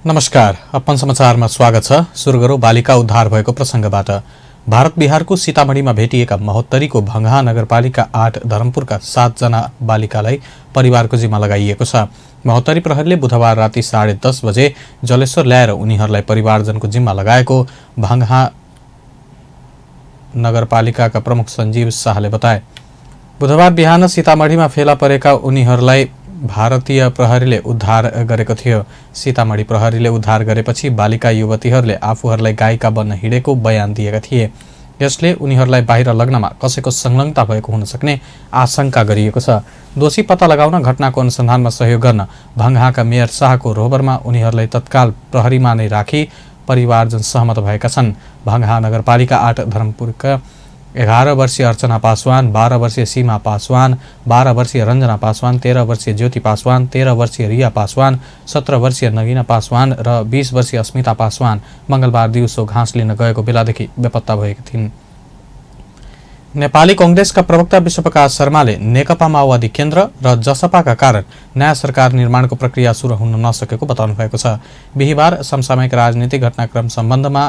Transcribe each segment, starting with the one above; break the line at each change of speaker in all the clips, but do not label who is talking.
नमस्कार, अपन समाचारमा स्वागत छ। सुरु गरौं बालिका उद्धार भएको प्रसंगबाट। भारत बिहारको सीतामढ़ीमा भेटिएका महोत्तरीको भंगहा नगरपालिका 8 धरमपुरका 7 जना बालिकालाई परिवारको जिम्मा लगाइएको छ। महोत्तरी प्रहरीले बुधबार राति 10:30 बजे जलेश्वर ल्याएर उनीहरूलाई परिवारजनको जिम्मा लगाएको भंगहा नगरपालिकाका प्रमुख सञ्जीव शाहले बताए। बुधबार बिहान सीतामढ़ीमा फेला परेका उनीहरूलाई भारतीय प्रहरीले उद्धार गरेको थियो। सीतामढ़ी प्रहरीले उद्धार गरेपछि बालिका युवतीहरूले आफूहरूलाई गायिका बन्न हिँडेको बयान दिएका थिए। यसले उनीहरूलाई बाहिर लग्नमा कसैको संलग्नता भएको हुन सक्ने आशंका गरिएको छ। दोषी पत्ता लगाउन घटनाको अनुसन्धानमा सहयोग गर्न भंगहाका मेयर शाहको रोहबरमा उनीहरूलाई तत्काल प्रहरीमा नै राखी परिवारजन सहमत भएका छन्। भंगहा नगरपालिका 8 धरमपुरका 11 वर्षीय अर्चना पासवान, 12 वर्षीय सीमा पासवान, 12 वर्षीय रञ्जना पासवान, 13 वर्षीय ज्योति पासवान, 13 वर्षीय रिया पासवान, 17 वर्षीय नगीना पासवान र 20 वर्षीय अस्मिता पासवान मंगलबार दिउँसो घाँस लिन गएको बेलादेखि बेपत्ता भएकी थिइन्। नेपाली कांग्रेसका प्रवक्ता विश्वप्रकाश शर्माले नेकपा माओवादी केन्द्र र जसपाका कारण नयाँ सरकार निर्माणको प्रक्रिया सुरु हुन नसकेको बताउनु भएको छ। बिहिबार समसामयिक राजनीतिक घटनाक्रम सम्बन्धमा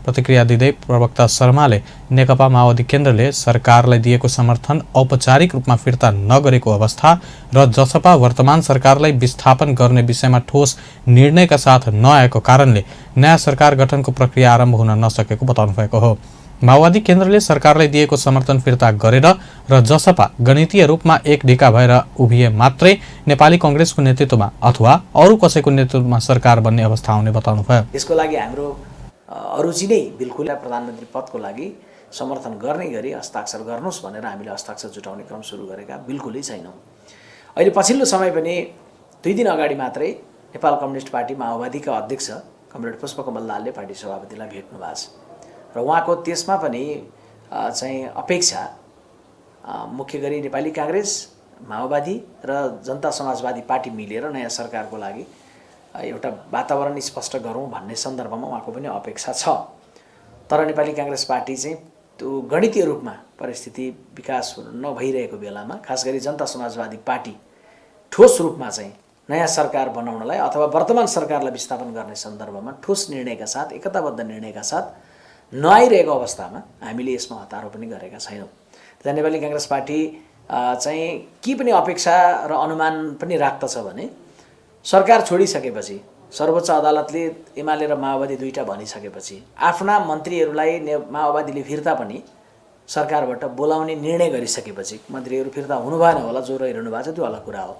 प्रतिक्रिया दिँदै प्रवक्ता शर्माले नेकपा माओवादी केन्द्रले सरकारलाई दिएको समर्थन औपचारिक रूपमा फिर्ता नगरेको अवस्था र जसपा वर्तमान सरकारलाई विस्थापन गर्ने विषयमा ठोस निर्णयका साथ नआएको कारणले नयाँ सरकार गठनको प्रक्रिया आरम्भ हुन नसकेको बताउनु भएको हो। माओवादी केन्द्रले सरकारलाई दिएको समर्थन फिर्ता गरेर र जसपा गणितीय रूपमा एक ढिका भएर उभिए मात्रै नेपाली कांग्रेसको नेतृत्वमा अथवा अरू कसैको नेतृत्वमा सरकार बन्ने अवस्था आउने बताउनु भयो।
यसको लागि हाम्रो अरुचि नै बिल्कुल प्रधानमन्त्री पदको लागि समर्थन गर्ने गरी हस्ताक्षर गर्नुहोस् भनेर हामीले हस्ताक्षर जुटाउने क्रम सुरु गरेका बिल्कुलै छैनौँ। अहिले पछिल्लो समय पनि 2 दिन अगाडि मात्रै नेपाल कम्युनिस्ट पार्टी माओवादीका अध्यक्ष कमरेड पुष्पकमल दाहालले पार्टी सभापतिलाई भेट्नु भएको छ र उहाँको त्यसमा पनि चाहिँ अपेक्षा मुख्य गरी नेपाली कांग्रेस, माओवादी र जनता समाजवादी पार्टी मिलेर नयाँ सरकारको लागि एउटा वातावरण स्पष्ट गरौँ भन्ने सन्दर्भमा उहाँको पनि अपेक्षा छ। तर नेपाली कांग्रेस पार्टी चाहिँ त्यो गणितीय रूपमा परिस्थिति विकास नभइरहेको बेलामा खास गरी जनता समाजवादी पार्टी ठोस रूपमा चाहिँ नयाँ सरकार बनाउनलाई अथवा वर्तमान सरकारलाई विस्थापन गर्ने सन्दर्भमा ठोस निर्णयका साथ, एकताबद्ध निर्णयका साथ नआइरहेको अवस्थामा हामीले यसमा हतारो पनि गरेका छैनौँ। त्यहाँ नेपाली कांग्रेस पार्टी चाहिँ के पनि अपेक्षा र अनुमान पनि राख्दछ भने सरकार छोडिसकेपछि सर्वोच्च अदालतले एमाले र माओवादी दुईटा भनिसकेपछि आफ्ना मन्त्रीहरूलाई माओवादीले फिर्ता पनि सरकारबाट बोलाउने निर्णय गरिसकेपछि मन्त्रीहरू फिर्ता हुनु भएन होला, जो रहिरहनु भएको छ त्यो अलग कुरा हो।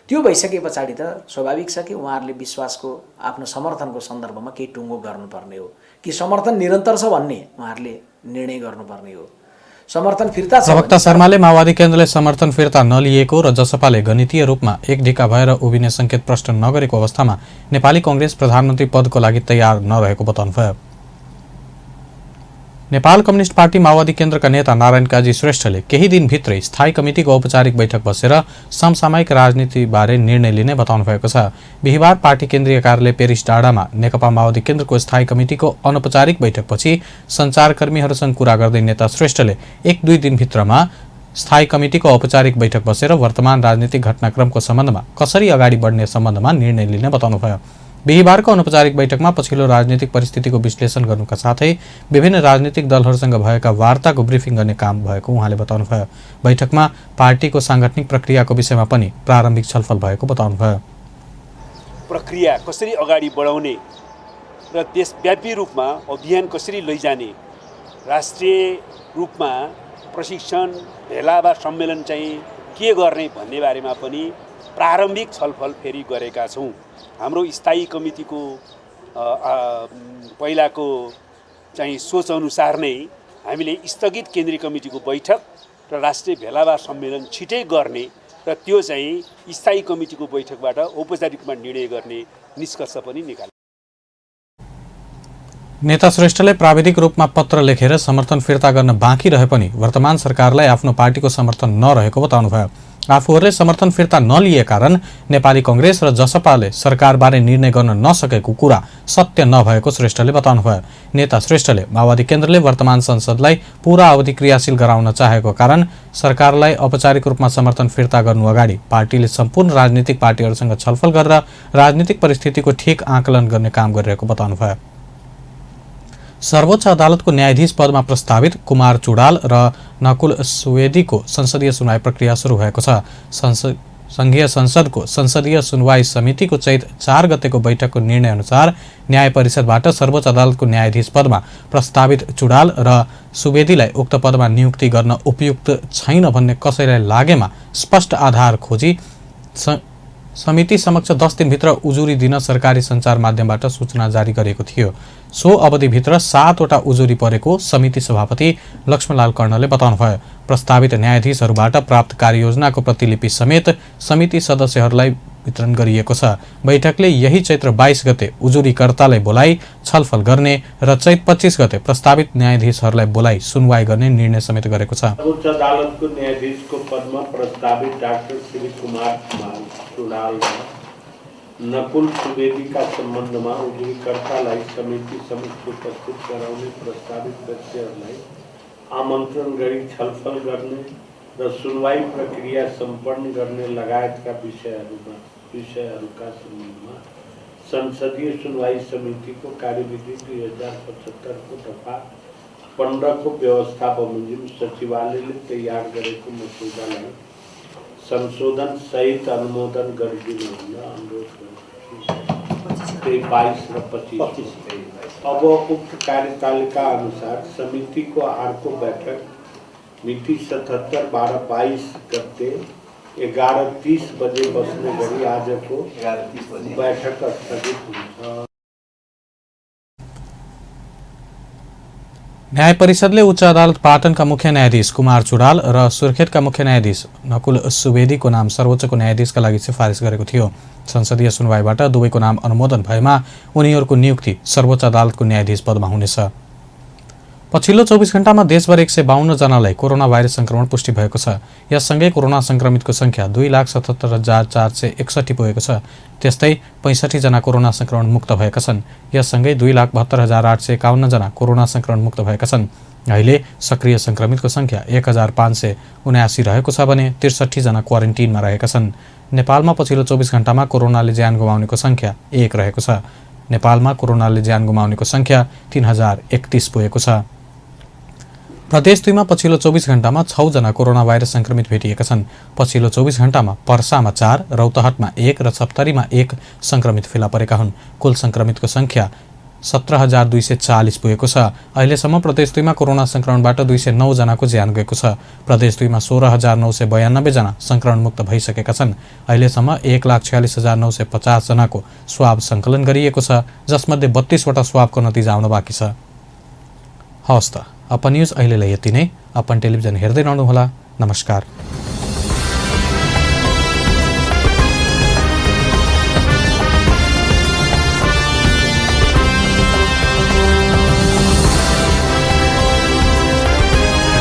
त्यो भइसके पछाडि त स्वाभाविक छ कि उहाँहरूले विश्वासको आफ्नो समर्थनको सन्दर्भमा केही टुङ्गो गर्नुपर्ने हो कि समर्थन निरन्तर छ भन्ने उहाँहरूले निर्णय गर्नुपर्ने हो। समर्थन फिर्ता छ।
प्रवक्ता शर्माले माओवादी केन्द्रले समर्थन फिर्ता नलिएको र जसपाले गणितीय रूपमा एक ढिका भएर उभिने संकेत प्रष्ट नगरेको अवस्थामा नेपाली कांग्रेस प्रधानमन्त्री पदको लागि तयार नरहेको बताउनुभयो। नेपाल कम्युनिस्ट पार्टी माओवादी केन्द्रका नेता नारायण काजी श्रेष्ठले केही दिनभित्रै स्थायी कमिटिको औपचारिक बैठक बसेर समसामयिक राजनीतिबारे निर्णय लिने बताउनु भएको छ। बिहिबार पार्टी केन्द्रीय कार्यालय पेरिस डाँडामा नेकपा माओवादी केन्द्रको स्थायी कमिटिको अनौपचारिक बैठकपछि सञ्चारकर्मीहरूसँग कुरा गर्दै नेता श्रेष्ठले 1-2 दिनभित्रमा स्थायी कमिटिको औपचारिक बैठक बसेर वर्तमान राजनीतिक घटनाक्रमको सम्बन्धमा कसरी अगाडि बढ्ने सम्बन्धमा निर्णय लिने बताउनुभयो। बिहिबारको अनौपचारिक बैठकमा पछिल्लो राजनीतिक परिस्थितिको विश्लेषण गर्नुका साथै विभिन्न राजनीतिक दलहरूसँग भएका वार्ताको ब्रिफिङ गर्ने काम भएको उहाँले बताउनुभयो। बैठकमा पार्टीको सांगठनिक प्रक्रियाको विषयमा पनि प्रारम्भिक छलफल भएको बताउनुभयो।
प्रक्रिया कसरी अगाडि बढाउने र देशव्यापी रूपमा अभियान कसरी लैजाने, राष्ट्रिय रूपमा प्रशिक्षण, भेला सम्मेलन चाहिँ के गर्ने भन्ने बारेमा पनि प्रारम्भिक छलफल फेरि गरेका छौँ। हाम्रो स्थायी कमिटीको पहिलाको चाहिँ सोच अनुसार नै हामीले स्थगित केन्द्रीय कमिटीको बैठक र राष्ट्रिय भेलावा सम्मेलन छिटै गर्ने र त्यो चाहिँ स्थायी कमिटीको बैठकबाट औपचारिक रूपमा निर्णय गर्ने निष्कर्ष पनि निकाल्यो।
नेता श्रेष्ठले प्राविधिक रूपमा पत्र लेखेर समर्थन फिर्ता गर्न बाँकी रहे पनि वर्तमान सरकारलाई आफ्नो पार्टीको समर्थन नरहेको बताउनुभयो। आफूहरूले समर्थन फिर्ता नलिए कारण नेपाली कांग्रेस र जसपाले सरकारबारे निर्णय गर्न नसकेको कुरा सत्य नभएको श्रेष्ठले बताउनुभयो। नेता श्रेष्ठले माओवादी केन्द्रले वर्तमान संसदलाई पूरा अवधि क्रियाशील गराउन चाहेको कारण सरकारलाई औपचारिक रूपमा समर्थन फिर्ता गर्नु अगाडि पार्टीले सम्पूर्ण राजनीतिक पार्टीहरूसँग छलफल गरेर राजनीतिक परिस्थितिको ठिक आकलन गर्ने काम गरिरहेको बताउनुभयो। सर्वोच्च अदालतको न्यायाधीश पदमा प्रस्तावित कुमार चुडाल र नकुल सुवेदीको संसदीय सुनवाई प्रक्रिया सुरु भएको छ। संघीय संसदको संसदीय सुनवाई समितिको चैत 4 गतेको बैठकको निर्णय अनुसार न्याय परिषदबाट सर्वोच्च अदालतको न्यायाधीश पदमा प्रस्तावित चुडाल र सुवेदीलाई उक्त पदमा नियुक्ति गर्न उपयुक्त छैन भन्ने कसैलाई लागेमा स्पष्ट आधार खोजी समिति समक्ष 10 दिनभित्र उजुरी दिन सरकारी सञ्चार माध्यमबाट सूचना जारी गरेको थियो। सो अवधिभित्र 7 वटा उजुरी परेको समिति सभापति लक्ष्मणलाल कर्णले बताउनुभयो। प्रस्तावित न्यायाधीशहरूबाट प्राप्त कार्ययोजनाको प्रतिलिपि समेत समिति सदस्यहरूलाई वितरण गरिएको छ। बैठकले यही चैत्र 22 गते उजुरीकर्तालाई बोलाई छलफल गर्ने र चैत 25 गते प्रस्तावित न्यायाधीशहरूलाई बोलाई सुनवाई गर्ने निर्णय समेत गरेको छ।
सर्वोच्च अदालतको न्यायाधीशको पदमा प्रस्तावित डाक्टर श्री कुमार चुडाल र नकुल सुवेदीका सम्बन्धमा उजुरीकर्तालाई समिति समक्ष उपस्थित गराउने प्रस्तावित व्यक्तिहरूलाई आमन्त्रण गरी छलफल गर्ने र सुनवाई प्रक्रिया सम्पन्न गर्ने लगायतका विषयहरूका सम्बन्धमा संसदीय सुनवाई समितिको कार्यविधि 2075 को दफा 15 को व्यवस्था बमोजिम सचिवालयले तयार गरेको मसौदालाई संशोधन सहित अनुमोदन गरिदिनु हुन अनुरोध गरेको 22 र 25। अब उक्त कार्यतालिका अनुसार समितिको अर्को बैठक मिति 77/12/22 गते 11:30 बजे बस्ने गरी आजको बैठक स्थगित हुन्छ।
न्याय परिषदले उच्च अदालत पाटनका मुख्य न्यायाधीश कुमार चुडाल र सुर्खेतका मुख्य न्यायाधीश नकुल सुवेदीको नाम सर्वोच्चको न्यायाधीशका लागि सिफारिस गरेको थियो। संसदीय सुनवाईबाट दुवैको नाम अनुमोदन भएमा उनीहरूको नियुक्ति सर्वोच्च अदालतको न्यायाधीश पदमा हुनेछ। पछिल्लो 24 घण्टामा देशभर 152 जनालाई कोरोना भाइरस संक्रमण पुष्टि भएको छ। यससँगै कोरोना संक्रमितको संख्या 2,77,461 पुगेको छ। त्यस्तै 65 जना कोरोना संक्रमण मुक्त भएका छन्। यससँगै 2,72,851 जना कोरोना संक्रमण मुक्त भएका छन्। अहिले सक्रिय संक्रमितको संख्या 1,579 रहेको छ भने 63 जना क्वारेन्टिनमा रहेका छन्। नेपालमा पछिल्लो 24 घण्टामा कोरोनाले ज्यान गुमाउनेको संख्या 1 रहेको छ। नेपालमा कोरोनाले ज्यान गुमाउनेको संख्या 3031 पुगेको छ। प्रदेश 2 मा पछिल्लो 24 घण्टामा 6 जना कोरोना भाइरस संक्रमित भेटिएका छन्। पछिल्लो 24 घण्टामा पर्सामा 4, रौतहटमा 1 र सप्तरीमा 1 संक्रमित फेला परेका हुन्। कुल संक्रमितको संख्या 17,240 पुगेको छ। अहिलेसम्म प्रदेश 2 मा कोरोना संक्रमणबाट 209 जनाको ज्यान गएको छ। प्रदेश 2 मा 16,992 जना संक्रमण मुक्त भइसकेका छन्। अहिलेसम्म 1,46,950 जनाको स्वाब सङ्कलन गरिएको छ, जसमध्ये 32 वटा स्वाबको नतिजा आउन बाँकी छ। हवस् त, अपन न्युज अहिलेलाई यति नै। अपन टेलिभिजन हेर्दै रहनुहोला। नमस्कार।